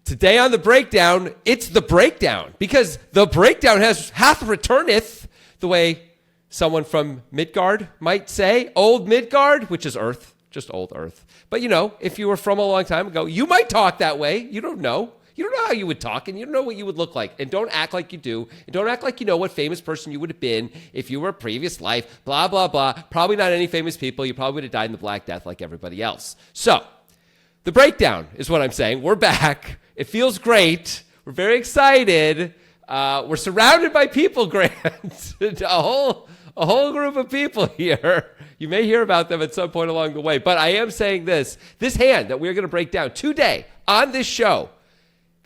Today on the breakdown, it's the breakdown because the breakdown hath returneth, the way someone from Midgard might say, old Midgard, which is Earth, just old Earth. But if you were from a long time ago, you might talk that way. You don't know. You don't know how you would talk, and you don't know what you would look like. And don't act like you do. And don't act like you know what famous person you would have been if you were a previous life, blah, blah, blah. Probably not any famous people. You probably would have died in the Black Death like everybody else. So the breakdown is what I'm saying. We're back. It feels great. We're very excited. We're surrounded by people, Grant. a whole group of people here. You may hear about them at some point along the way. But I am saying this hand that we're going to break down today on this show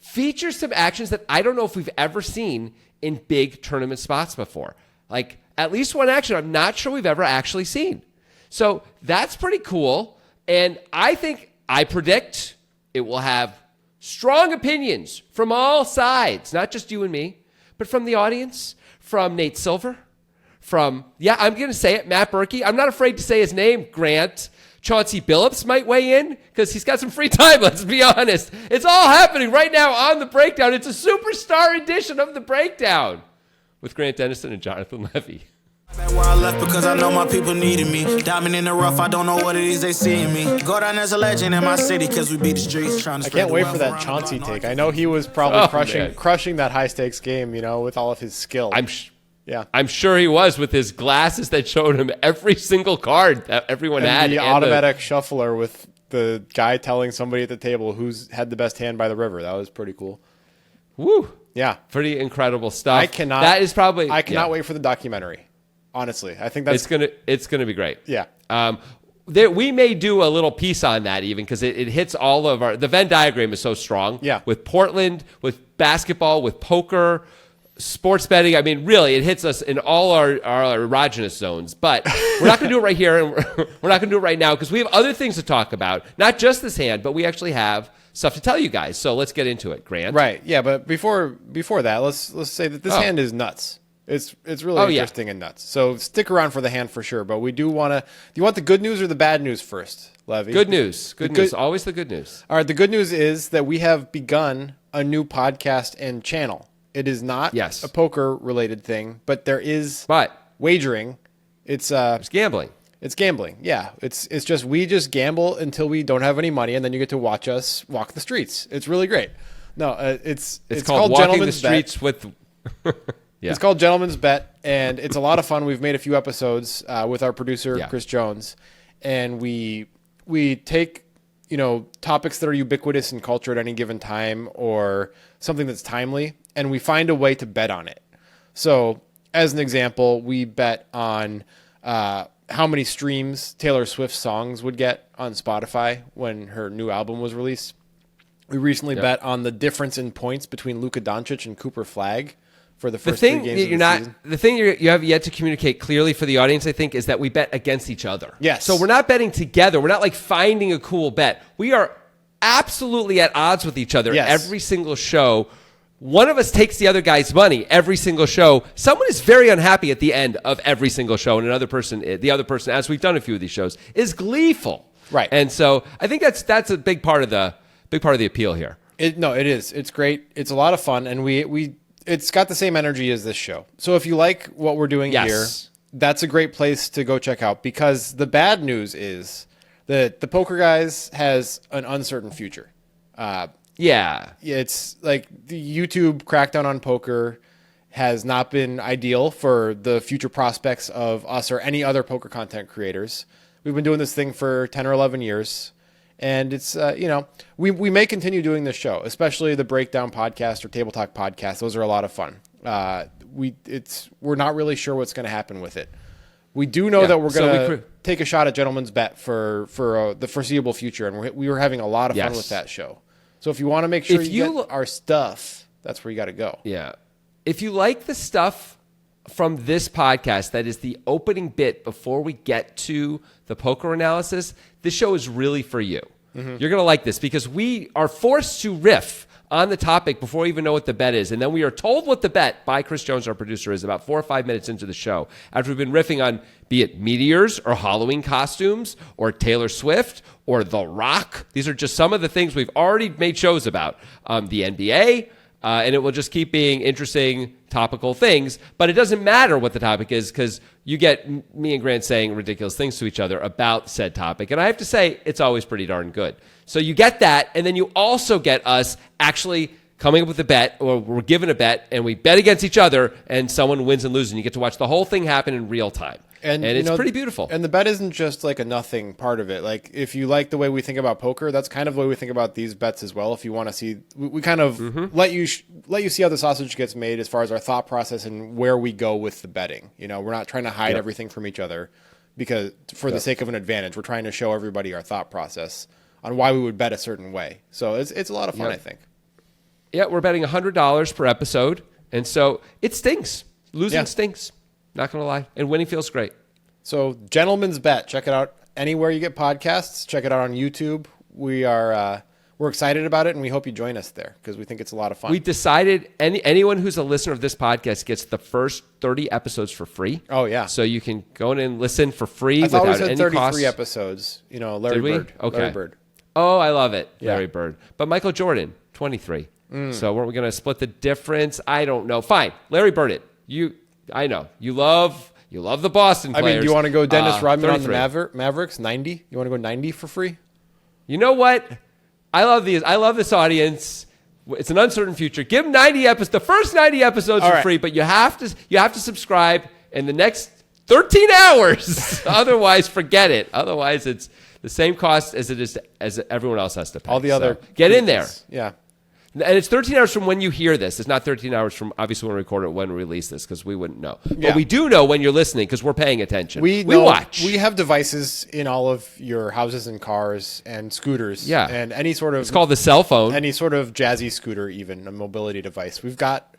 features some actions that I don't know if we've ever seen in big tournament spots before. Like, at least one action I'm not sure we've ever actually seen. So that's pretty cool. And I predict it will have strong opinions from all sides, not just you and me, but from the audience, from Nate Silver, I'm going to say it, Matt Berkey. I'm not afraid to say his name, Grant. Chauncey Billups might weigh in because he's got some free time, let's be honest. It's all happening right now on The Breakdown. It's a superstar edition of The Breakdown with Grant Dennison and Jonathan Levy. Where I left because I know my people needed me. Diamond in the rough, I don't know what it is they see in me. Go down as a legend in my city because we beat the streets. I can't wait for that Chauncey take. I know he was probably crushing that high stakes game, with all of his skill. I'm sure he was, with his glasses that showed him every single card that everyone had. The automatic shuffler with the guy telling somebody at the table who's had the best hand by the river. That was pretty cool. Woo. Yeah. Pretty incredible stuff. I cannot wait for the documentary. Honestly, I think it's gonna be great. Yeah. We may do a little piece on that even because it hits all of the Venn diagram is so strong. Yeah. With Portland, with basketball, with poker, sports betting. I mean, really, it hits us in all our erogenous zones. But we're not going to do it right here, and we're not going to do it right now because we have other things to talk about. Not just this hand, but we actually have stuff to tell you guys. So let's get into it, Grant. Right. Yeah. But before that, let's say that this hand is nuts. It's really interesting and nuts. So stick around for the hand for sure. But we do want to. Do you want the good news or the bad news first, Levy? Good news. Good news. Always the good news. All right. The good news is that we have begun a new podcast and channel. It is not a poker related thing, but there is wagering. It's gambling. It's gambling. Yeah. It's just we just gamble until we don't have any money, and then you get to watch us walk the streets. It's really great. No, it's called Walking Gentleman's the Streets Bet. with. It's called Gentleman's Bet, and it's a lot of fun. We've made a few episodes with our producer Chris Jones, and we take topics that are ubiquitous in culture at any given time or something that's timely, and we find a way to bet on it. So, as an example, we bet on how many streams Taylor Swift's songs would get on Spotify when her new album was released. We recently bet on the difference in points between Luka Doncic and Cooper Flagg for the first 3 games of the season. The thing you have yet to communicate clearly for the audience, I think, is that we bet against each other. Yes. So we're not betting together. We're not like finding a cool bet. We are absolutely at odds with each other every single show. One of us takes the other guy's money every single show. Someone is very unhappy at the end of every single show, and the other person, as we've done a few of these shows, is gleeful. Right. And so I think that's a big part of the appeal here. It is. It's great. It's a lot of fun, and it's got the same energy as this show. So if you like what we're doing here, that's a great place to go check out, because the bad news is that the Poker Guys has an uncertain future. It's like the YouTube crackdown on poker has not been ideal for the future prospects of us or any other poker content creators. We've been doing this thing for 10 or 11 years. And it's, we may continue doing this show, especially the Breakdown podcast or Table Talk podcast. Those are a lot of fun. We're not really sure what's going to happen with it. We do know that we're going to take a shot at Gentleman's Bet for the foreseeable future. And we were having a lot of fun with that show. So if you want to make sure you get our stuff, that's where you got to go. Yeah. If you like the stuff from this podcast, that is the opening bit before we get to the poker analysis, this show is really for you. Mm-hmm. You're going to like this because we are forced to riff on the topic before we even know what the bet is. And then we are told what the bet by Chris Jones, our producer, is about 4 or 5 minutes into the show. After we've been riffing on be it meteors or Halloween costumes or Taylor Swift or The Rock. These are just some of the things we've already made shows about. The NBA. And it will just keep being interesting, topical things. But it doesn't matter what the topic is because you get me and Grant saying ridiculous things to each other about said topic. And I have to say, it's always pretty darn good. So you get that, and then you also get us actually coming up with a bet, or we're given a bet, and we bet against each other, and someone wins and loses. And you get to watch the whole thing happen in real time. And it's pretty beautiful. And the bet isn't just like a nothing part of it. Like if you like the way we think about poker, that's kind of the way we think about these bets as well. If you want to see, we kind of let you see how the sausage gets made as far as our thought process and where we go with the betting. You know, we're not trying to hide everything from each other because for the sake of an advantage, we're trying to show everybody our thought process on why we would bet a certain way. So it's a lot of fun, I think. Yeah, we're betting $100 per episode, and so it stinks. Losing stinks. Not going to lie. And winning feels great. So, Gentleman's Bet. Check it out anywhere you get podcasts. Check it out on YouTube. We're excited about it, and we hope you join us there because we think it's a lot of fun. We decided anyone who's a listener of this podcast gets the first 30 episodes for free. Oh, yeah. So you can go in and listen for free I thought without we said any 33 cost. episodes. You know, Larry Did we? Bird. Okay. Larry Bird. Oh, I love it. Yeah. Larry Bird. But Michael Jordan, 23. So we're going to split the difference. I don't know. Fine. Larry Bird it. I know. You love the Boston players. I mean, do you want to go Dennis Rodman on the 33. Mavericks? 90? You want to go 90 for free? You know what? I love this audience. It's an uncertain future. Give them 90 episodes. The first 90 episodes for free, but you have to subscribe in the next 13 hours. Otherwise, forget it. Otherwise, it's the same cost as it is as everyone else has to pay. All the other get in there. Yeah. And it's 13 hours from when you hear this. It's not 13 hours from obviously when we record it, when we release this, because we wouldn't know. Yeah. But we do know when you're listening because we're paying attention. We watch. We have devices in all of your houses and cars and scooters. Yeah. And any sort of... It's called the cell phone. Any sort of jazzy scooter, even, a mobility device. We've got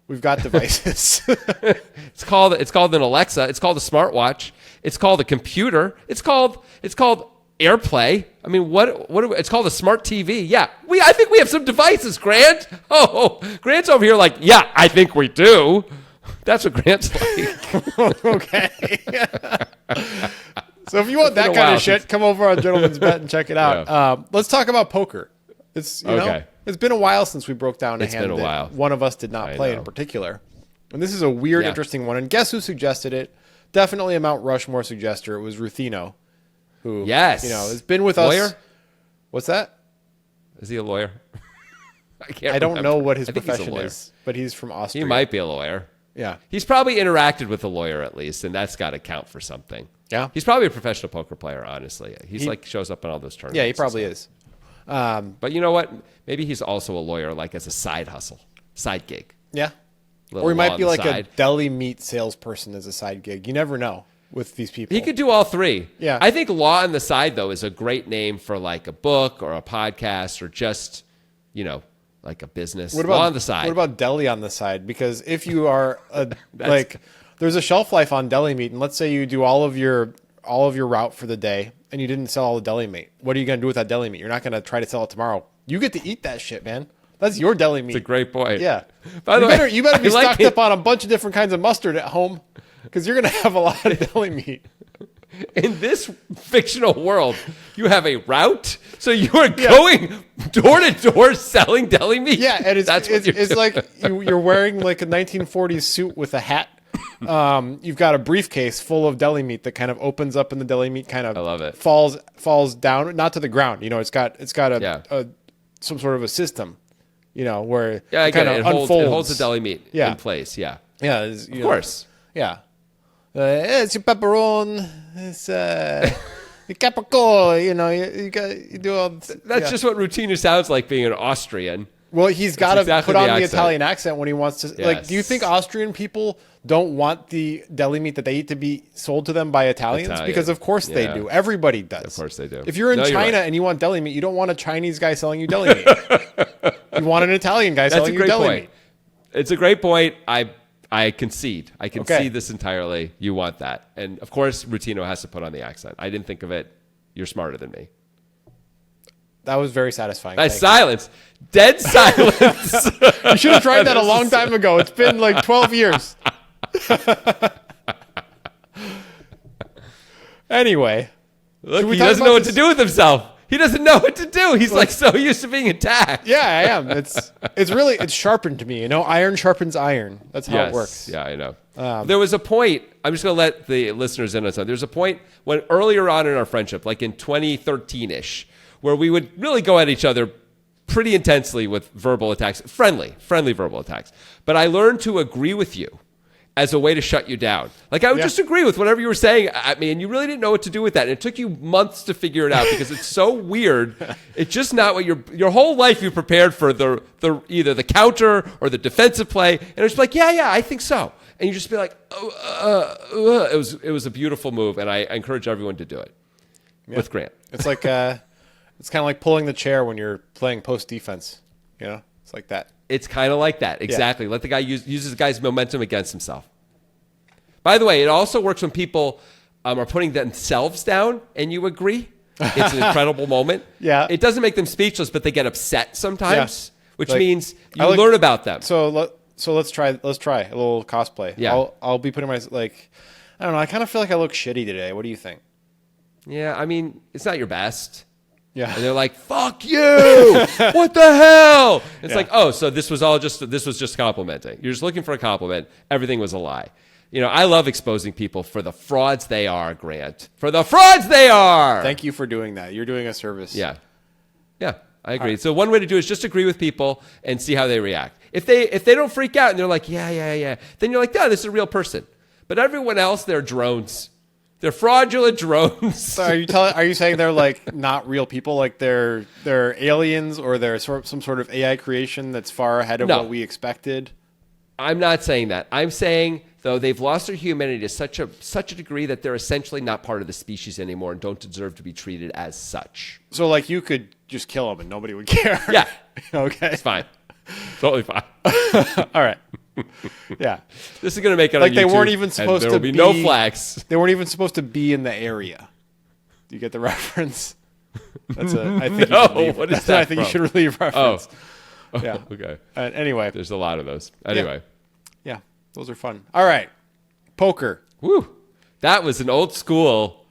devices. It's called an Alexa. It's called a smartwatch. It's called a computer. It's called AirPlay. I mean, it's called a smart TV. Yeah, I think we have some devices, Grant. Oh, Grant's over here like, yeah, I think we do. That's what Grant's like. Okay. So if you want that kind of shit, come over on Gentleman's Bet and check it out. Yeah. Let's talk about poker. It's it's been a while since we broke down a hand that one of us did not play in particular. And this is a weird, interesting one. And guess who suggested it? Definitely a Mount Rushmore suggester. It was Ruthino. Who, has been with us. Lawyer? What's that? Is he a lawyer? I don't know what his profession is, but he's from Austria. He might be a lawyer. Yeah. He's probably interacted with a lawyer at least, and that's got to count for something. Yeah. He's probably a professional poker player, honestly. He shows up in all those tournaments. Yeah, he probably is. But you know what? Maybe he's also a lawyer, like as a side hustle, side gig. Yeah. Or he might be like a deli meat salesperson as a side gig. You never know with these people. He could do all three. Yeah. I think law on the side, though, is a great name for like a book or a podcast or just, like a business. Law on the side. What about deli on the side? Because if you are there's a shelf life on deli meat, and let's say you do all of your route for the day and you didn't sell all the deli meat. What are you going to do with that deli meat? You're not going to try to sell it tomorrow. You get to eat that shit, man. That's your deli meat. It's a great point. Yeah. By the way, you better be stocked up on a bunch of different kinds of mustard at home because you're going to have a lot of deli meat. In this fictional world, you have a route, so you are going door to door selling deli meat. Yeah, and it's like you're wearing like a 1940s suit with a hat. You've got a briefcase full of deli meat that kind of opens up, and the deli meat kind of I love it. falls down, not to the ground. It's got some sort of a system. Where it kind of unfolds. It holds the deli meat in place. Yeah. Yeah. Of course. Yeah. It's your pepperoni. It's your capricorn. You do all. That's just what Routine sounds like being an Austrian. Well, he's got to put on the Italian accent when he wants to. Yes. Like, do you think Austrian people don't want the deli meat that they eat to be sold to them by Italians? Because of course they do. Everybody does. Of course they do. If you're in China and you want deli meat, you don't want a Chinese guy selling you deli meat. You want an Italian guy selling you deli meat. It's a great point. I concede. I concede this entirely. You want that. And of course, Routino has to put on the accent. I didn't think of it. You're smarter than me. That was very satisfying. That silence. Dead silence. You should have tried that a long time ago. It's been like 12 years. Anyway. Look, he doesn't know what to do with himself. He doesn't know what to do. He's like so used to being attacked. Yeah, I am. It's sharpened to me. You know, iron sharpens iron. That's how it works. Yeah, I know. There was a point, I'm just going to let the listeners in on something. There's a point when earlier on in our friendship, like in 2013-ish, where we would really go at each other pretty intensely with verbal attacks, friendly verbal attacks. But I learned to agree with you as a way to shut you down. Like I would just agree with whatever you were saying at me, and you really didn't know what to do with that. And it took you months to figure it out because it's so weird. It's just not what your whole life you prepared for the either the counter or the defensive play, and it's like yeah, I think so, and you just be like, it was a beautiful move, and I encourage everyone to do it with Grant. It's like it's kind of like pulling the chair when you're playing post defense. You know, it's like that. It's kind of like that. Exactly. Let the guy uses the guy's momentum against himself. By the way, it also works when people are putting themselves down and you agree. It's an incredible moment. Yeah. It doesn't make them speechless, but they get upset sometimes, which like, means you learn about them. So let's try a little cosplay. Yeah. I'll be putting my I don't know. I kind of feel like I look shitty today. What do you think? Yeah, I mean, it's not your best. Yeah. And they're like, "Fuck you! What the hell?" It's like, "Oh, so this was just complimenting. You're just looking for a compliment. Everything was a lie." You know, I love exposing people for the frauds they are, Grant. For the frauds they are. Thank you for doing that. You're doing a service. Yeah, I agree. So one way to do it is just agree with people and see how they react. If they don't freak out and they're like, yeah, then you're like, "Yeah, this is a real person." But everyone else, they're drones. They're fraudulent drones. So are you saying they're like not real people, like they're aliens, or they're some sort of AI creation that's far ahead of what we expected? I'm not saying that. I'm saying though they've lost their humanity to such a degree that they're essentially not part of the species anymore and don't deserve to be treated as such. So like you could just kill them and nobody would care. Yeah. Okay. It's fine. Totally fine. All right. Yeah. This is going to make it like on they YouTube, weren't even supposed there to will be no flags. They weren't even supposed to be in the area. Do you get the reference? That's I think No, you should leave. what is That's that I think from? you should leave reference. Oh. Yeah. Okay. Anyway. There's a lot of those. Anyway. Yeah. Those are fun. All right. Poker. Woo. That was an old school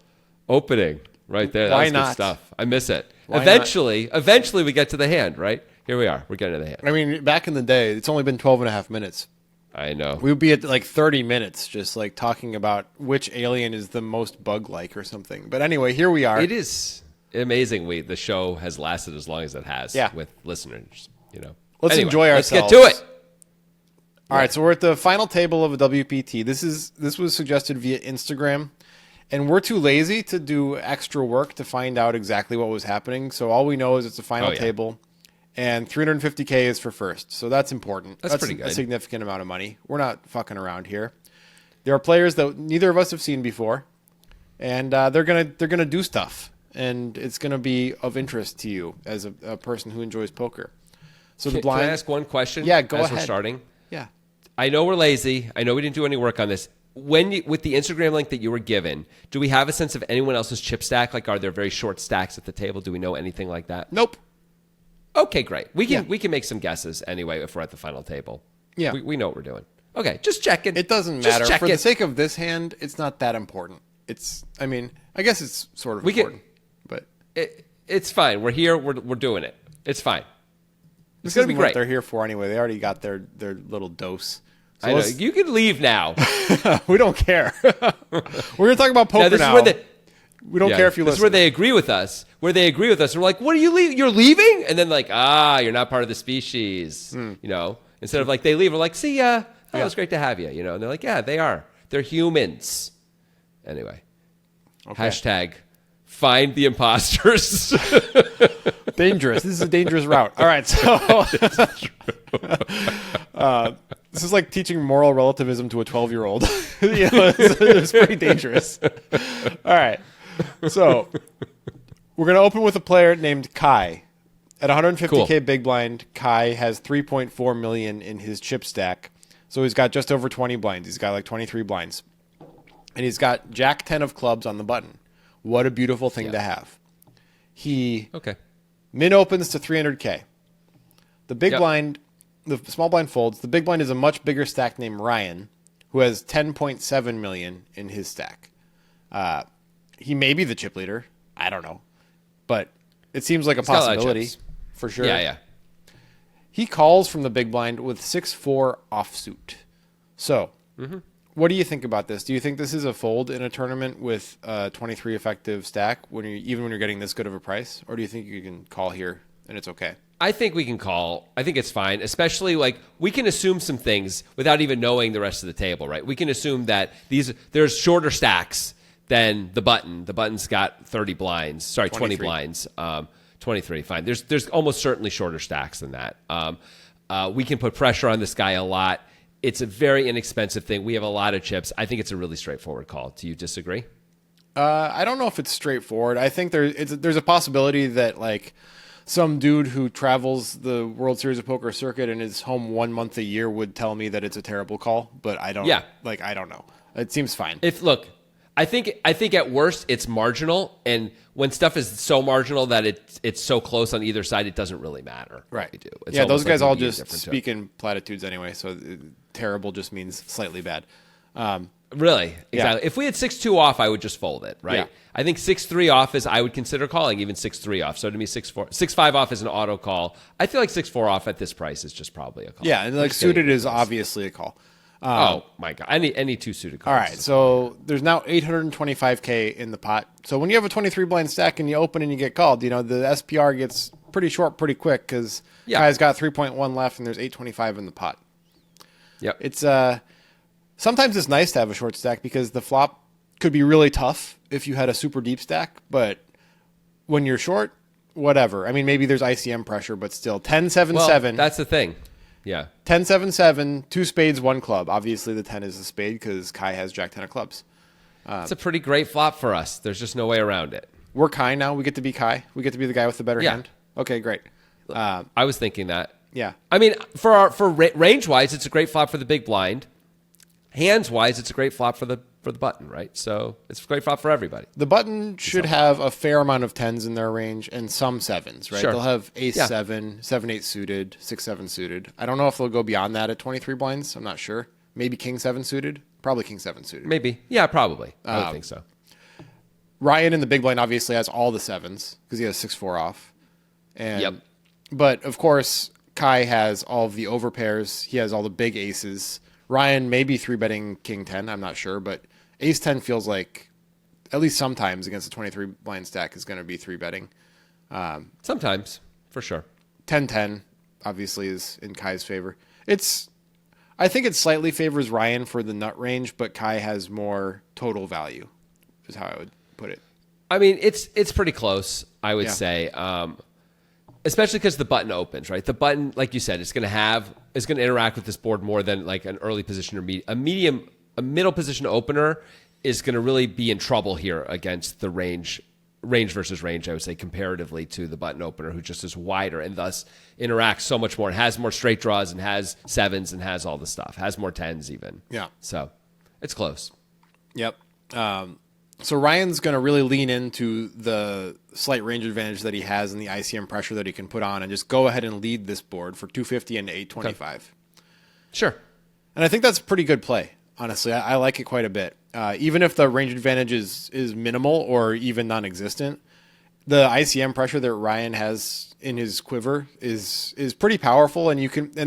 opening right there. That Why was not? good stuff. I miss it. Why Eventually we get to the hand, right? Here we are. We're getting to the hand. I mean, back in the day, it's only been 12 and a half minutes. I know. We would be at like 30 minutes just like talking about which alien is the most bug-like or something. But anyway, here we are. It is amazing the show has lasted as long as it has with listeners, you know. Let's enjoy ourselves. Let's get to it. All right, so we're at the final table of a WPT. This was suggested via Instagram, and we're too lazy to do extra work to find out exactly what was happening. So all we know is it's a final table, and 350K is for first. So that's important. That's pretty good. A significant amount of money. We're not fucking around here. There are players that neither of us have seen before, and they're gonna do stuff, and it's gonna be of interest to you as a person who enjoys poker. So the blind. Can I ask one question? Yeah, go as ahead. We're starting. Yeah. I know we're lazy. I know we didn't do any work on this. With the Instagram link that you were given, do we have a sense of anyone else's chip stack? Like, are there very short stacks at the table? Do we know anything like that? Nope. Okay, great. We can make some guesses anyway if we're at the final table. Yeah. We know what we're doing. Okay, just checking. It doesn't Just matter. For the checking. sake of this hand, it's not that important. I mean, I guess it's sort of important. But It's fine. We're here. We're doing it. It's fine. it's gonna be what great. they're here for anyway. They already got their little dose. So I know. You can leave now. we don't care. We're going to talk about poker This now. is where we don't care if you This listen. is where they agree with us. And we're like, "What are you leaving? You're leaving?" And then like, you're not part of the species. You know. Instead of like they leave, we're like, "See ya. It was great to have you." You know. And they're like, "Yeah, they are. They're humans." Anyway. Okay. # find the imposters. Dangerous. This is a dangerous route. All right. So this is like teaching moral relativism to a 12-year-old. It's pretty dangerous. All right. So we're going to open with a player named Kai. At 150K big blind, Kai has 3.4 million in his chip stack. So he's got just over 20 blinds. He's got like 23 blinds. And he's got Jack 10 of clubs on the button. What a beautiful thing to have. He min opens to 300K. The big Yep. blind, the small blind folds. The big blind is a much bigger stack named Ryan, who has 10.7 million in his stack. He may be the chip leader. I don't know, but it seems like a got a lot of possibility chips. for sure. Yeah. He calls from the big blind with 6-4 offsuit. So, what do you think about this? Do you think this is a fold in a tournament with a 23 effective stack even when you're getting this good of a price? Or do you think you can call here and it's okay? I think we can call. I think it's fine, especially like we can assume some things without even knowing the rest of the table, right? We can assume that there's shorter stacks than the button. The button's got 30 blinds. Sorry, 20 blinds. 23, fine. There's almost certainly shorter stacks than that. We can put pressure on this guy a lot. It's a very inexpensive thing. We have a lot of chips. I think it's a really straightforward call. Do you disagree? I don't know if it's straightforward. I think there's a possibility that like some dude who travels the World Series of Poker circuit and is home 1 month a year would tell me that it's a terrible call, but I don't. Yeah. I don't know. It seems fine. I think at worst it's marginal, and when stuff is so marginal that it's so close on either side, it doesn't really matter. Right. What we do. It's Yeah, those almost guys like all we be just indifferent to it. speak in platitudes anyway, so terrible just means slightly bad. Really, exactly. Yeah. If we had 6-2 off, I would just fold it, right? Yeah. I think 6-3 off is I would consider calling even 6-3 off. So to me, 6-5 off is an auto call. I feel like 6-4 off at this price is just probably a call. Yeah, and like Just getting suited is close. obviously a call. Oh my god, any two suited cards. All right, so there's now 825K in the pot. So when you have a 23 blind stack and you open and you get called, the SPR gets pretty short pretty quick because Kai's got 3.1 left and there's 825 in the pot. Yep. It's sometimes it's nice to have a short stack because the flop could be really tough if you had a super deep stack, but when you're short, whatever. I mean, maybe there's ICM pressure, but still 10-7-7. Well, that's the thing. Yeah. 10-7-7, 2 spades, 1 club. Obviously, the 10 is a spade because Kai has Jack 10 of clubs. It's a pretty great flop for us. There's just no way around it. We're Kai now. We get to be Kai. We get to be the guy with the better Yeah. hand. Okay, great. I was thinking that. Yeah. I mean, for range wise, it's a great flop for the big blind. Hands wise, it's a great flop for the button, right? So it's a great flop for everybody. The button should have a fair amount of 10s in their range and some 7s, right? Sure. They'll have ace Yeah. 7, 7-8 suited, 6-7 suited. I don't know if they'll go beyond that at 23 blinds. I'm not sure. Maybe king 7 suited. Probably king 7 suited. Maybe. Yeah, probably. I would think so. Ryan in the big blind obviously has all the 7s because he has 6-4 off. And, Yep. But of course, Kai has all of the overpairs. He has all the big aces. Ryan may be 3-betting king 10. I'm not sure, but ace 10 feels like at least sometimes against a 23 blind stack is going to be 3-betting. Sometimes, for sure. 10-10 obviously is in Kai's favor. I think it slightly favors Ryan for the nut range, but Kai has more total value is how I would put it. I mean, it's pretty close, I would Yeah. say. Especially because the button opens, right? The button, like you said, it's going to interact with this board more than like an early position or a middle position opener is going to really be in trouble here against the range versus range, I would say, comparatively to the button opener, who just is wider and thus interacts so much more and has more straight draws and has 7s and has all the stuff, has more 10s even. Yeah. So it's close. Yep. So Ryan's going to really lean into the slight range advantage that he has and the ICM pressure that he can put on and just go ahead and lead this board for 250 and 825. Sure. And I think that's a pretty good play, honestly. I like it quite a bit. Even if the range advantage is minimal or even non-existent, the ICM pressure that Ryan has in his quiver is pretty powerful, and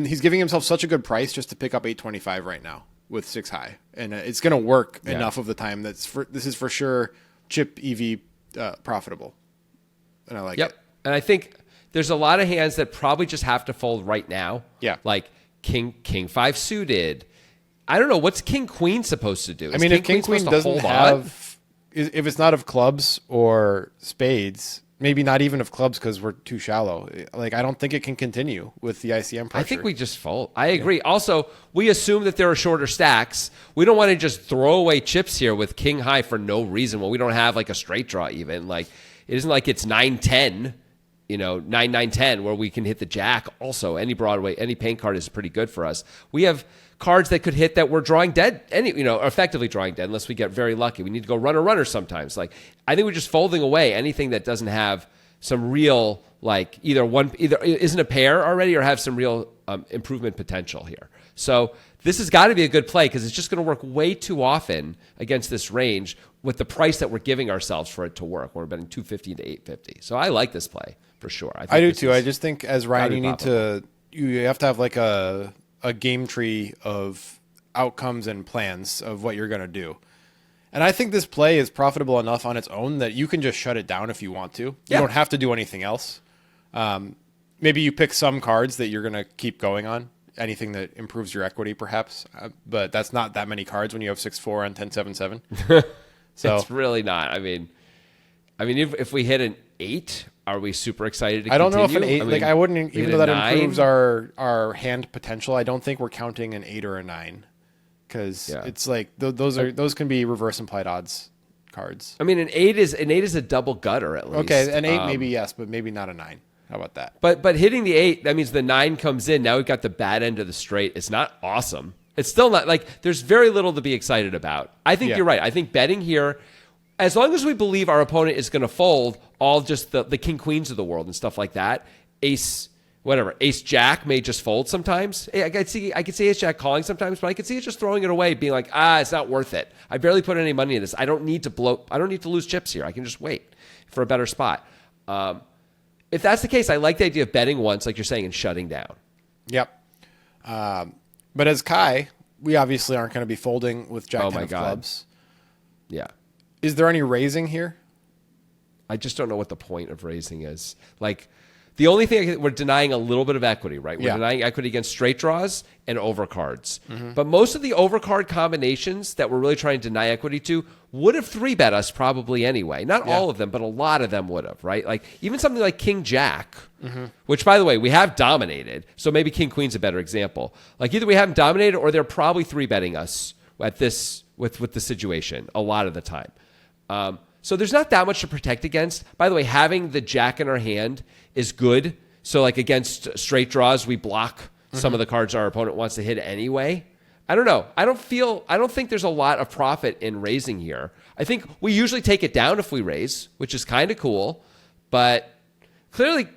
he's giving himself such a good price just to pick up 825 right now with 6 high, and it's going to work enough of the time. This is for sure chip EV profitable, and I like it. And I think there's a lot of hands that probably just have to fold right now. Yeah. Like king 5 suited. I don't know, what's king queen supposed to do? I mean, if king queen doesn't have, if it's not of clubs or spades, maybe not even of clubs because we're too shallow. Like, I don't think it can continue with the ICM pressure. I think we just fold. I agree. Yeah. Also, we assume that there are shorter stacks. We don't want to just throw away chips here with king high for no reason. Well, we don't have like a straight draw even. Like, it isn't like it's 9-10, 9-9-10 where we can hit the jack. Also, any Broadway, any paint card is pretty good for us. We have cards that could hit that we're drawing dead, effectively drawing dead unless we get very lucky. We need to go runner sometimes. Like, I think we're just folding away anything that doesn't have some real like either isn't a pair already or have some real improvement potential here. So this has got to be a good play because it's just going to work way too often against this range with the price that we're giving ourselves for it to work. We're betting 250 to 850. So I like this play for sure. I do too. I just think as Ryan, you have to have like a game tree of outcomes and plans of what you're going to do. And I think this play is profitable enough on its own that you can just shut it down if you want to. You don't have to do anything else. Maybe you pick some cards that you're going to keep going on. Anything that improves your equity, perhaps. But that's not that many cards when you have 6-4 on 10-7-7. So it's really not. I mean, if we hit an 8, are we super excited to I don't continue? know if an 8, I wouldn't, even though that 9? improves our hand potential, I don't think we're counting an 8 or a 9. Because it's like those can be reverse implied odds cards. I mean, an 8 is a double gutter at least. Okay, an 8 maybe yes, but maybe not a 9. How about that? But hitting the 8, that means the 9 comes in. Now we've got the bad end of the straight. It's not awesome. It's still not like there's very little to be excited about. I think you're right. I think betting here, as long as we believe our opponent is going to fold all just the king queens of the world and stuff like that, ace jack may just fold sometimes. I could see ace jack calling sometimes, but I could see it just throwing it away, being like, it's not worth it. I barely put any money in this. I don't need to lose chips here. I can just wait for a better spot. If that's the case, I like the idea of betting once, like you're saying, and shutting down. Yep. But as Kai, we obviously aren't going to be folding with Jack 10 of clubs. Yeah. Is there any raising here? I just don't know what the point of raising is. Like, the only thing we're denying a little bit of equity, right? We're denying equity against straight draws and overcards. Mm-hmm. But most of the overcard combinations that we're really trying to deny equity to would have 3-bet us probably anyway. Not all of them, but a lot of them would have, right? Like even something like King Jack, which by the way, we have dominated. So maybe King Queen's a better example. Like either we haven't dominated or they're probably 3-betting us at this with the situation a lot of the time. So there's not that much to protect against. By the way, having the jack in our hand is good. So like against straight draws, we block some of the cards our opponent wants to hit anyway. I don't know. I don't think there's a lot of profit in raising here. I think we usually take it down if we raise, which is kind of cool. But clearly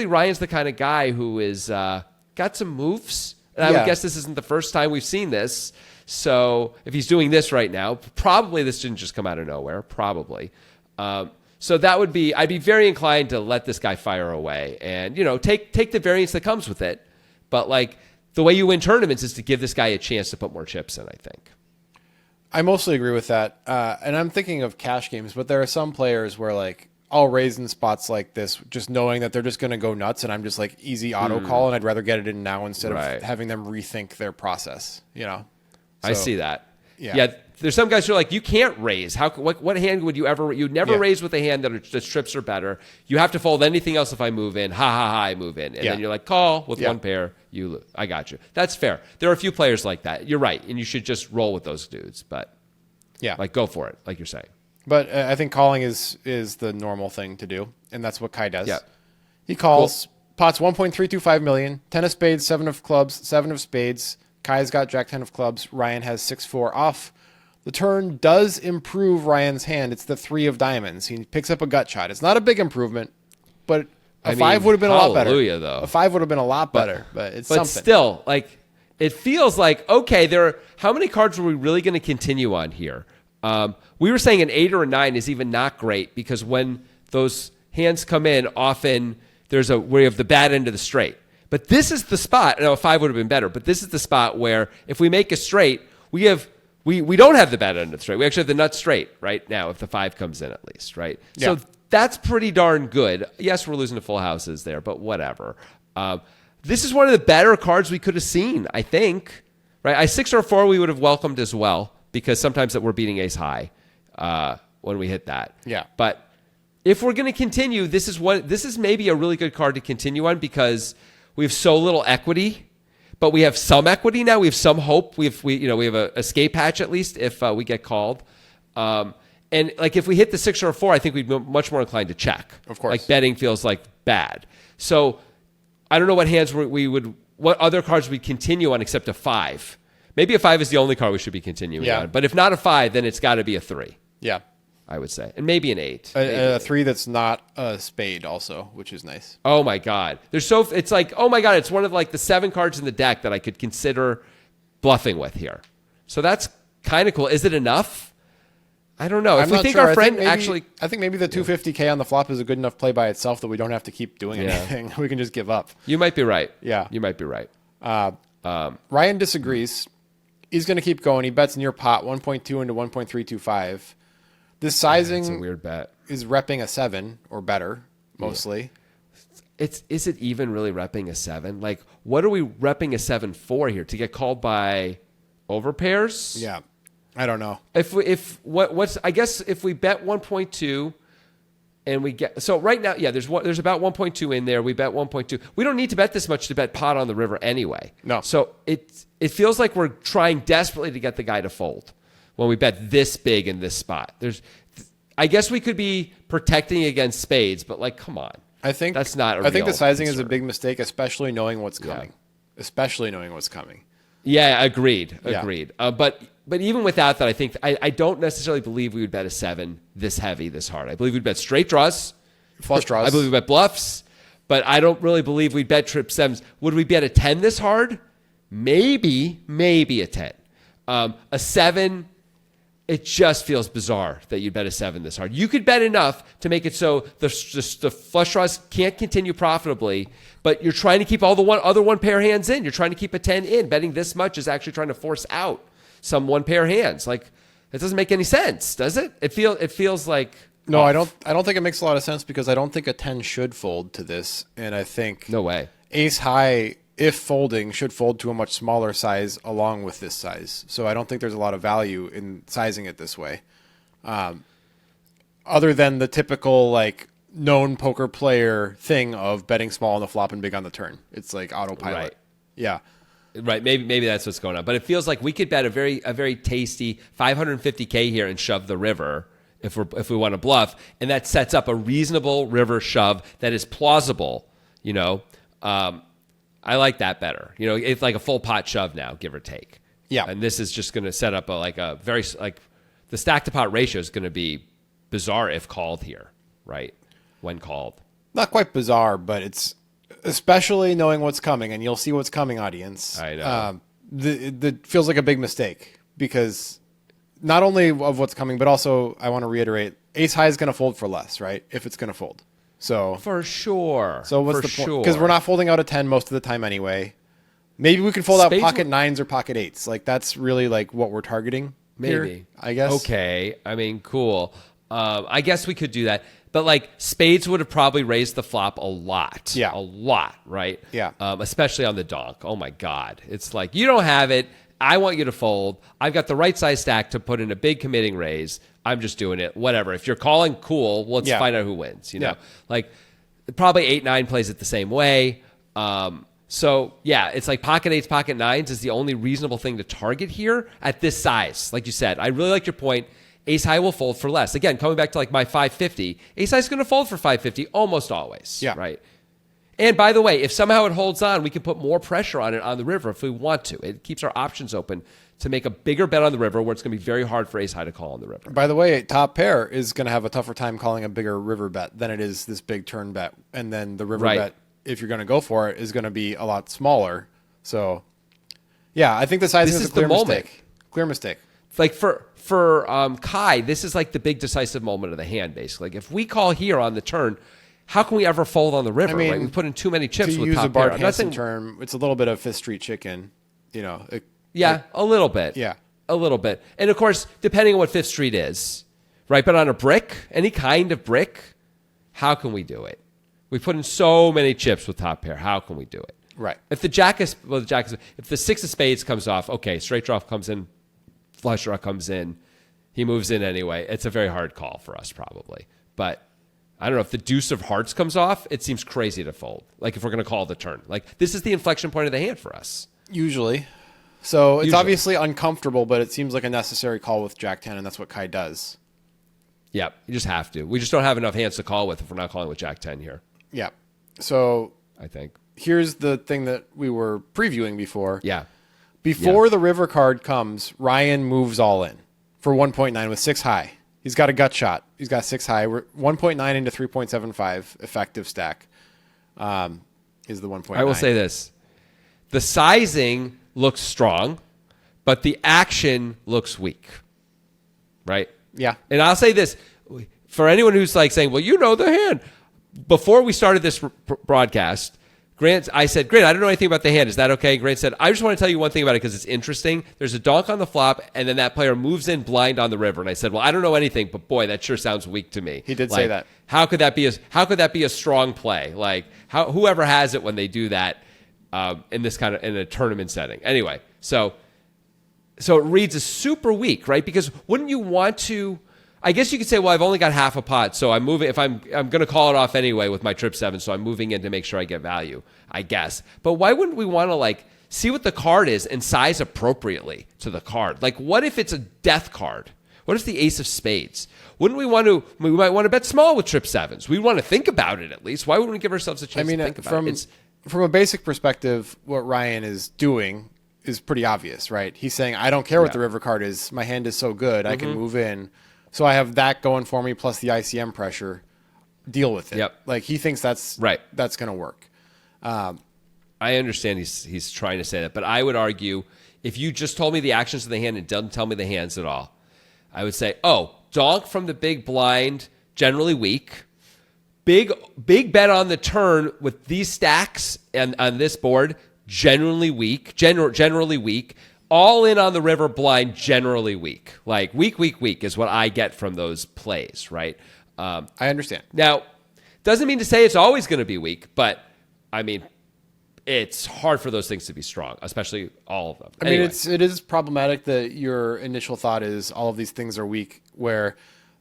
Ryan's the kind of guy who is got some moves. And I would guess this isn't the first time we've seen this. So if he's doing this right now, probably this didn't just come out of nowhere. Probably. So that would be, I'd be very inclined to let this guy fire away and, take the variance that comes with it. But like the way you win tournaments is to give this guy a chance to put more chips in, I think. I mostly agree with that. And I'm thinking of cash games, but there are some players where like I'll raise in spots like this, just knowing that they're just going to go nuts and I'm just like easy auto call and I'd rather get it in now instead of having them rethink their process, I see that. Yeah. There's some guys who are like, you can't raise. What hand would you ever? You'd never raise with a hand the strips are better. You have to fold anything else if I move in. I move in, and then you're like, call with one pair. You lose. I got you. That's fair. There are a few players like that. You're right, and you should just roll with those dudes. But go for it, like you're saying. But I think calling is the normal thing to do, and that's what Kai does. Yeah. He calls pots 1.325 million, 10 of spades, 7 of clubs, 7 of spades. Kai's got Jack 10 of clubs. Ryan has 6-4 off. The turn does improve Ryan's hand. It's the 3 of diamonds. He picks up a gut shot. It's not a big improvement, but a 5 would have been a lot better. Though. A 5 would have been a lot better, but it's something. But still, like, it feels like, okay, how many cards are we really going to continue on here? We were saying an 8 or a 9 is even not great because when those hands come in, often we have the bad end of the straight. But this is the spot. No, a 5 would have been better. But this is the spot where if we make a straight, we don't have the bad end of the straight. We actually have the nut straight right now if the 5 comes in at least, right? Yeah. So that's pretty darn good. Yes, we're losing to full houses there, but whatever. This is one of the better cards we could have seen, I think. Right? I 6 or 4 we would have welcomed as well because sometimes that we're beating ace high when we hit that. Yeah. But if we're going to continue, this is maybe a really good card to continue on because we have so little equity, but we have some equity now. We have some hope. We have a escape hatch at least if we get called. And like if we hit the 6 or a 4, I think we'd be much more inclined to check. Of course, like betting feels like bad. So I don't know what hands what other cards we'd continue on except a 5. Maybe a 5 is the only card we should be continuing on. But if not a 5, then it's got to be a 3. Yeah. I would say, and maybe an 8. A 3 that's not a spade also, which is nice. Oh my God. It's like, oh my God, it's one of like the 7 cards in the deck that I could consider bluffing with here. So that's kind of cool. Is it enough? I don't know. If we think our friend actually... I think maybe the 250K on the flop is a good enough play by itself that we don't have to keep doing anything. We can just give up. You might be right. Yeah. You might be right. Ryan disagrees. He's going to keep going. He bets near pot 1.2 into 1.325. This sizing It's a weird bet. is repping a 7 or better, mostly. Is it even really repping a 7? Like, what are we repping a 7 for here? To get called by overpairs? Yeah. I don't know. I guess if we bet 1.2 and we get, so right now, yeah, there's about 1.2 in there. We bet 1.2. We don't need to bet this much to bet pot on the river anyway. No. So it feels like we're trying desperately to get the guy to fold when we bet this big in this spot. I guess we could be protecting against spades, but like, come on. I think that's not. I think the sizing is a big mistake, especially knowing what's coming. Yeah, agreed. Yeah. But even without that, I think I don't necessarily believe we would bet a 7 this heavy, this hard. I believe we'd bet straight draws, flush draws. I believe we bet bluffs, but I don't really believe we'd bet trip 7s. Would we bet a 10 this hard? Maybe a 10. A 7. It just feels bizarre that you'd bet a 7 this hard. You could bet enough to make it so the flush draws can't continue profitably, but you're trying to keep all the other one pair hands in. You're trying to keep a 10 in. Betting this much is actually trying to force out some one pair hands. Like, it doesn't make any sense, does it? It feels like no, off. I don't think it makes a lot of sense because I don't think a 10 should fold to this, and I think no way. Ace high, if folding, should fold to a much smaller size along with this size. So I don't think there's a lot of value in sizing it this way. Other than the typical like known poker player thing of betting small on the flop and big on the turn. It's like autopilot. Right. Yeah. Right, maybe that's what's going on. But it feels like we could bet a very tasty 550K here and shove the river if we want to bluff, and that sets up a reasonable river shove that is plausible, you know. I like that better. You know, it's like a full pot shove now, give or take. Yeah. And this is just going to set up the stack to pot ratio is going to be bizarre if called here, right? When called. Not quite bizarre, but it's especially knowing what's coming, and you'll see what's coming, audience. I know. The feels like a big mistake because not only of what's coming, but also I want to reiterate, ace high is going to fold for less, right? If it's going to fold. So for sure. So what's the point? Because we're not folding out a 10 most of the time anyway. Maybe we can fold out pocket 9s or pocket 8s. Like that's really like what we're targeting. Maybe here, I guess. Okay. I mean, cool. I guess we could do that. But like spades would have probably raised the flop a lot. Yeah. A lot, right? Yeah. Especially on the donk. Oh my God. It's like, you don't have it. I want you to fold. I've got the right size stack to put in a big committing raise. I'm just doing it. Whatever. If you're calling, cool. Let's find out who wins. You know, like probably 8-9 plays it the same way. So yeah, it's like pocket 8s, pocket 9s is the only reasonable thing to target here at this size. Like you said, I really like your point. Ace high will fold for less. Again, coming back to like my 550, ace high is going to fold for 550 almost always. Yeah. Right. And by the way, if somehow it holds on, we can put more pressure on it on the river if we want to. It keeps our options open to make a bigger bet on the river where it's going to be very hard for ace high to call on the river. By the way, top pair is going to have a tougher time calling a bigger river bet than it is this big turn bet. And then the river bet, if you're going to go for it, is going to be a lot smaller. So, yeah, I think the sizing is a clear mistake. Clear mistake. Like for Kai, this is like the big decisive moment of the hand, basically. Like if we call here on the turn, how can we ever fold on the river? I mean, right? We put in too many chips with top pair. To use a Bart Hansen term, it's a little bit of Fifth Street chicken, you know. A little bit. Yeah. A little bit. And of course, depending on what Fifth Street is, right? But on a brick, any kind of brick, how can we do it? We put in so many chips with top pair. How can we do it? Right. If the if the 6 of spades comes off, okay, straight draw comes in, flush draw comes in, he moves in anyway. It's a very hard call for us probably. But I don't know, if the deuce of hearts comes off, it seems crazy to fold. Like if we're going to call the turn. Like this is the inflection point of the hand for us. Usually. So it's obviously uncomfortable, but it seems like a necessary call with Jack 10, and that's what Kai does. Yeah, you just have to. We just don't have enough hands to call with if we're not calling with Jack 10 here. Yeah. So I think here's the thing that we were previewing before. Yeah. Before the river card comes, Ryan moves all in for 1.9 with 6 high. He's got a gut shot. He's got 6 high. We're 1.9 into 3.75 effective stack. Is the 1.9. I will say this. The sizing looks strong, but the action looks weak. Right? Yeah. And I'll say this. For anyone who's like saying, well, you know the hand. Before we started this broadcast, I said, Grant, I don't know anything about the hand. Is that okay? Grant said, I just want to tell you one thing about it because it's interesting. There's a donk on the flop, and then that player moves in blind on the river. And I said, well, I don't know anything, but boy, that sure sounds weak to me. He did say that. How could that be a strong play? Like, whoever has it when they do that in a tournament setting. Anyway, so it reads as super weak, right? Because wouldn't you want to? I guess you could say, well, I've only got half a pot, so I'm moving. If I'm going to call it off anyway with my trip 7, so I'm moving in to make sure I get value, I guess. But why wouldn't we want to see what the card is and size appropriately to the card? Like, what if it's a death card? What if the ace of spades? Wouldn't we want to? We might want to bet small with trip 7s. We want to think about it at least. Why wouldn't we give ourselves a chance to think about it? From a basic perspective, what Ryan is doing is pretty obvious, right? He's saying, I don't care what the river card is. My hand is so good, I can move in. So I have that going for me plus the ICM pressure. Deal with it. Yep. Like he thinks that's right. That's going to work. I understand he's trying to say that, but I would argue if you just told me the actions of the hand and doesn't tell me the hands at all, I would say, oh, donk from the big blind, generally weak. Big bet on the turn with these stacks and on this board, generally weak. Generally weak. All in on the river blind, generally weak. Like weak is what I get from those plays, right? I understand. Now, doesn't mean to say it's always going to be weak, but I mean, it's hard for those things to be strong, especially all of them. I mean, it is problematic that your initial thought is all of these things are weak, where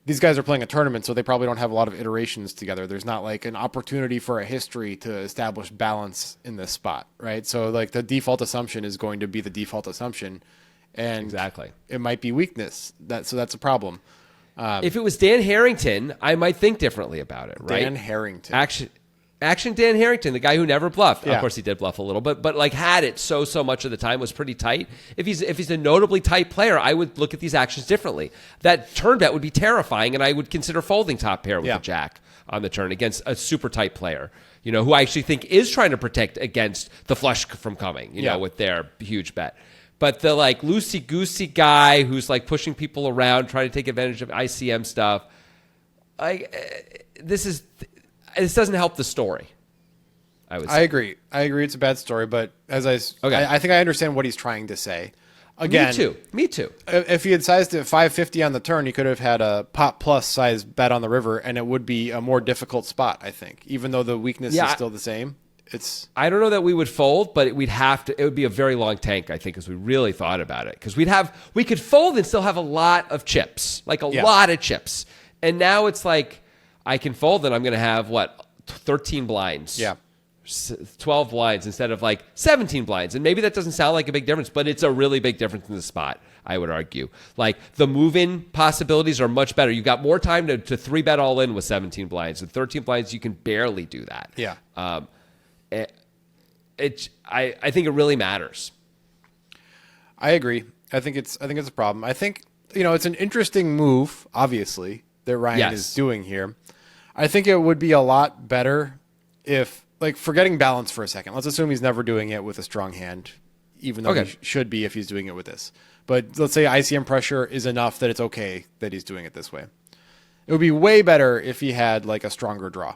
these guys are playing a tournament, so they probably don't have a lot of iterations together. There's not like an opportunity for a history to establish balance in this spot, right? So like the default assumption is going to be the default assumption, and exactly it might be weakness. So that's a problem. If it was Dan Harrington, I might think differently about it, right? Dan Harrington. Action Dan Harrington, the guy who never bluffed. Yeah. Of course, he did bluff a little bit, but like had it so much of the time, was pretty tight. If he's a notably tight player, I would look at these actions differently. That turn bet would be terrifying, and I would consider folding top pair with the jack on the turn against a super tight player, who I actually think is trying to protect against the flush from coming, with their huge bet. But the like loosey-goosey guy who's like pushing people around, trying to take advantage of ICM stuff, this doesn't help the story. I would say. I agree. It's a bad story, but I think I understand what he's trying to say. Again, Me too. If he had sized it 550 on the turn, he could have had a pot plus size bet on the river, and it would be a more difficult spot, I think. Even though the weakness is still the same. I don't know that we would fold, but it would be a very long tank, I think, as we really thought about it. Because we could fold and still have a lot of chips, lot of chips. And now it's like, I can fold and I'm going to have 13 blinds. Yeah. 12 blinds instead of 17 blinds. And maybe that doesn't sound like a big difference, but it's a really big difference in the spot, I would argue. The move-in possibilities are much better. You've got more time to 3-bet all in with 17 blinds. With 13 blinds, you can barely do that. Yeah. I think it really matters. I agree. I think it's a problem. I think, it's an interesting move, obviously, that Ryan is doing here. I think it would be a lot better if, forgetting balance for a second. Let's assume he's never doing it with a strong hand, even though he should be if he's doing it with this. But let's say ICM pressure is enough that it's okay that he's doing it this way. It would be way better if he had a stronger draw,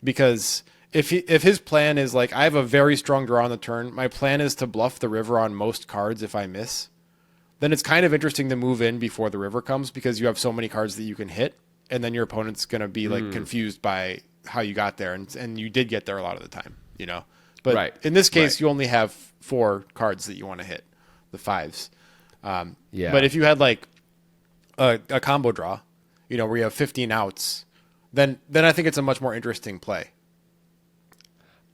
because if his plan is I have a very strong draw on the turn, my plan is to bluff the river on most cards if I miss, then it's kind of interesting to move in before the river comes, because you have so many cards that you can hit, and then your opponent's going to be confused by how you got there, and you did get there a lot of the time, But in this case, you only have 4 cards that you want to hit, the 5s. But if you had a combo draw, where you have 15 outs, then I think it's a much more interesting play.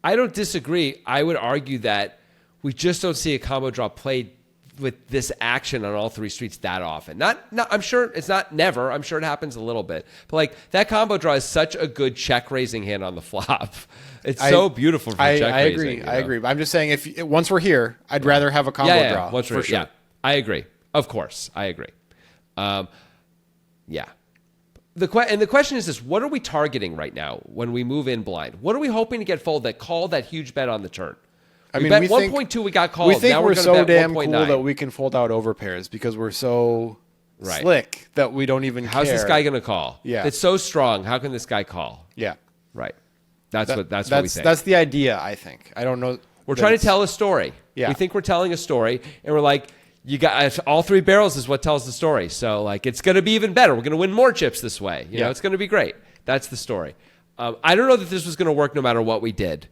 I don't disagree. I would argue that we just don't see a combo draw played with this action on all 3 streets that often. Not I'm sure it's not never. I'm sure it happens a little bit. But that combo draw is such a good check raising hand on the flop. It's so beautiful for check raising. I agree. But I'm just saying, once we're here, I'd rather have a combo draw for sure. Yeah, I agree. Of course, I agree. the question is this: what are we targeting right now when we move in blind? What are we hoping to get fold that called that huge bet on the turn? We bet 1.2. We got called. We think now we're gonna so bet damn 1.9. cool that we can fold out overpairs because we're so slick that we don't even How's care. this guy going to call? Yeah. It's so strong. How can this guy call? Yeah. Right. That's what we think. That's the idea, I think. I don't know. We're trying to tell a story. Yeah. We think we're telling a story, and we're like, you got all 3 barrels is what tells the story. So like, it's going to be even better. We're going to win more chips this way. You know, it's going to be great. That's the story. I don't know that this was going to work no matter what we did.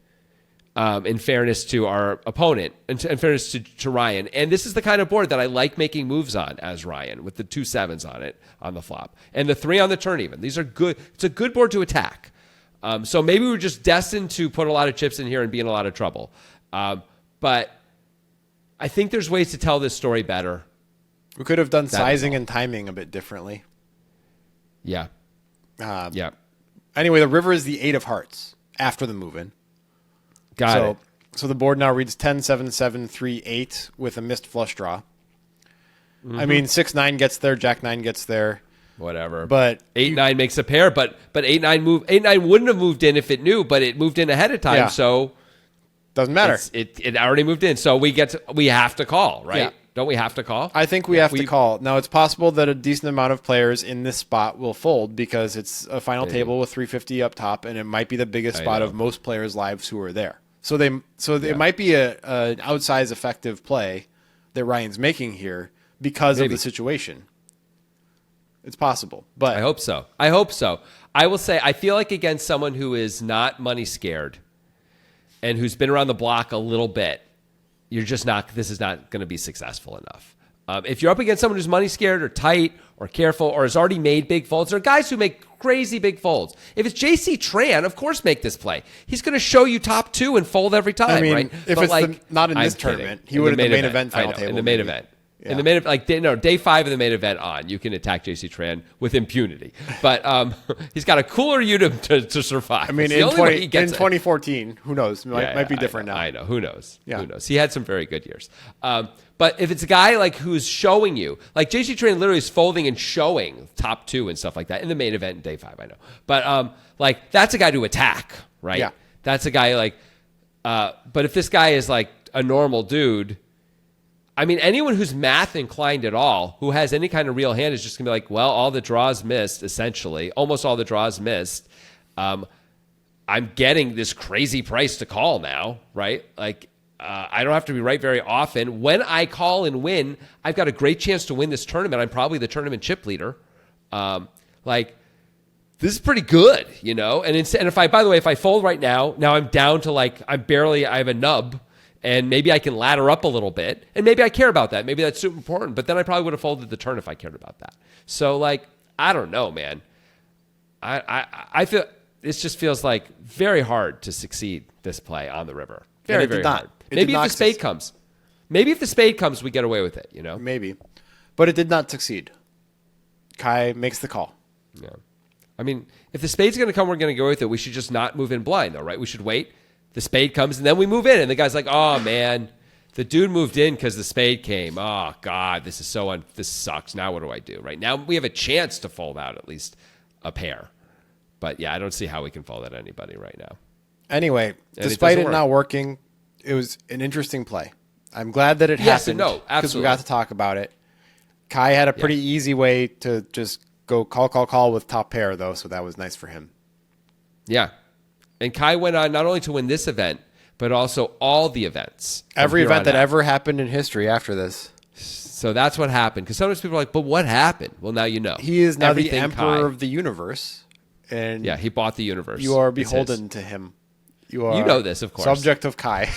In fairness to our opponent, and in fairness to Ryan. And this is the kind of board that I like making moves on as Ryan, with the 2 7s on it on the flop and the 3 on the turn even. These are good. It's a good board to attack. So maybe we're just destined to put a lot of chips in here and be in a lot of trouble. But I think there's ways to tell this story better. We could have done sizing and timing a bit differently. Yeah. Yeah. Anyway, the river is the 8 of hearts after the move-in. Got it. So the board now reads 10, 7, 7, 3, 8 with a missed flush draw. I mean, 6, 9 gets there, Jack 9 gets there. Whatever. But 8-9 makes a pair, but 8-9 wouldn't have moved in if it knew, but it moved in ahead of time, Yeah. so doesn't matter. It already moved in, so we have to call, right? Yeah. Don't we have to call? I think we have to call. Now, it's possible that a decent amount of players in this spot will fold because it's a final table with 350 up top, and it might be the biggest spot of most players' lives who are there. So it might be an outsized effective play that Ryan's making here because of the situation. It's possible, but I hope so. I will say I feel like against someone who is not money scared and who's been around the block a little bit, this is not going to be successful enough. If you're up against someone who's money scared or tight or careful or has already made big folds, there are guys who make crazy big folds. If it's JC Tran, of course make this play. He's going to show you top 2 and fold every time, I mean, right? if but it's not in this tournament, he would have the main event final table. In the main event. Yeah. In the main, day 5 of the main event on, you can attack JC Tran with impunity. But he's got a cooler you to survive. I mean, in 2014, who knows? Might be different now. I know. Who knows? Yeah. Who knows? He had some very good years. But if it's a guy like who's showing you, like JC Tran literally is folding and showing top 2 and stuff like that in the main event in day 5, I know. But like that's a guy to attack, right? Yeah. That's a guy like. But if this guy is like a normal dude. I mean, anyone who's math inclined at all, who has any kind of real hand, is just going to be like, well, all the draws missed, essentially. Almost all the draws missed. I'm getting this crazy price to call now, right? Like, I don't have to be right very often. When I call and win, I've got a great chance to win this tournament. I'm probably the tournament chip leader. Like, this is pretty good, you know? And if I fold right now I'm down to like, I have a nub. And maybe I can ladder up a little bit, and maybe I care about that. Maybe that's super important, but then I probably would have folded the turn if I cared about that. So, like, I don't know, man. I feel this just feels like very hard to succeed this play on the river. Very, very hard. Maybe if the spade comes. Maybe if the spade comes, we get away with it, you know? Maybe. But it did not succeed. Kai makes the call. Yeah. I mean, if the spade's going to come, we're going to go with it. We should just not move in blind, though, right? We should wait. The spade comes, and then we move in. And the guy's like, oh, man, the dude moved in because the spade came. Oh, God, this sucks. Now what do I do? Right now we have a chance to fold out at least a pair. But, yeah, I don't see how we can fold out anybody right now. Anyway, despite it not working, it was an interesting play. I'm glad that it happened. No, absolutely. Because we got to talk about it. Kai had a pretty easy way to just go call with top pair, though, so that was nice for him. Yeah. And Kai went on not only to win this event, but also all the events. Every event that ever happened in history after this. So that's what happened. Because sometimes people are like, but what happened? Well, now you know. He is now the emperor of the universe. And yeah, he bought the universe. You are beholden to him. You know this, of course. Subject of Kai.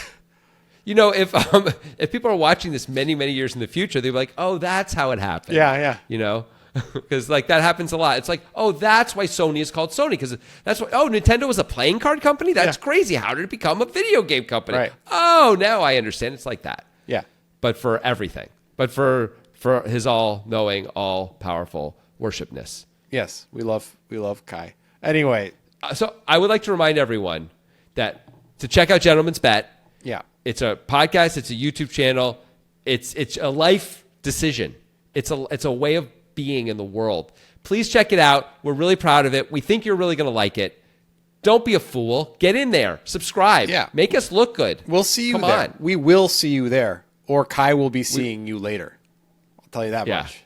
You know, if people are watching this many, many years in the future, they'll be like, oh, that's how it happened. Yeah. You know? Because like that happens a lot. It's like, oh, that's why Sony is called Sony. Because that's why. Oh, Nintendo was a playing card company. That's crazy. How did it become a video game company? Right. Oh, now I understand. It's like that. Yeah. But for everything. But for his all-knowing, all-powerful worshipness. Yes, we love Kai. Anyway, so I would like to remind everyone that to check out Gentleman's Bet. Yeah. It's a podcast. It's a YouTube channel. It's a life decision. It's a way of being in the world. Please check it out. We're really proud of it. We think you're really going to like it. Don't be a fool. Get in there. Subscribe. Yeah. Make us look good. We'll see you Come there. on. We will see you there. Or Kai will be seeing you later. I'll tell you that Yeah. much.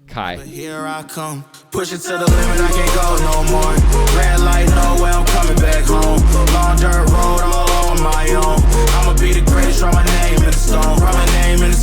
Kai. Here I come, push it to the limit, I can't go no more. Red light, no way, I'm coming back home. Long dirt road, all on my own. I'ma be the greatest, write my name in the stone, write my name in the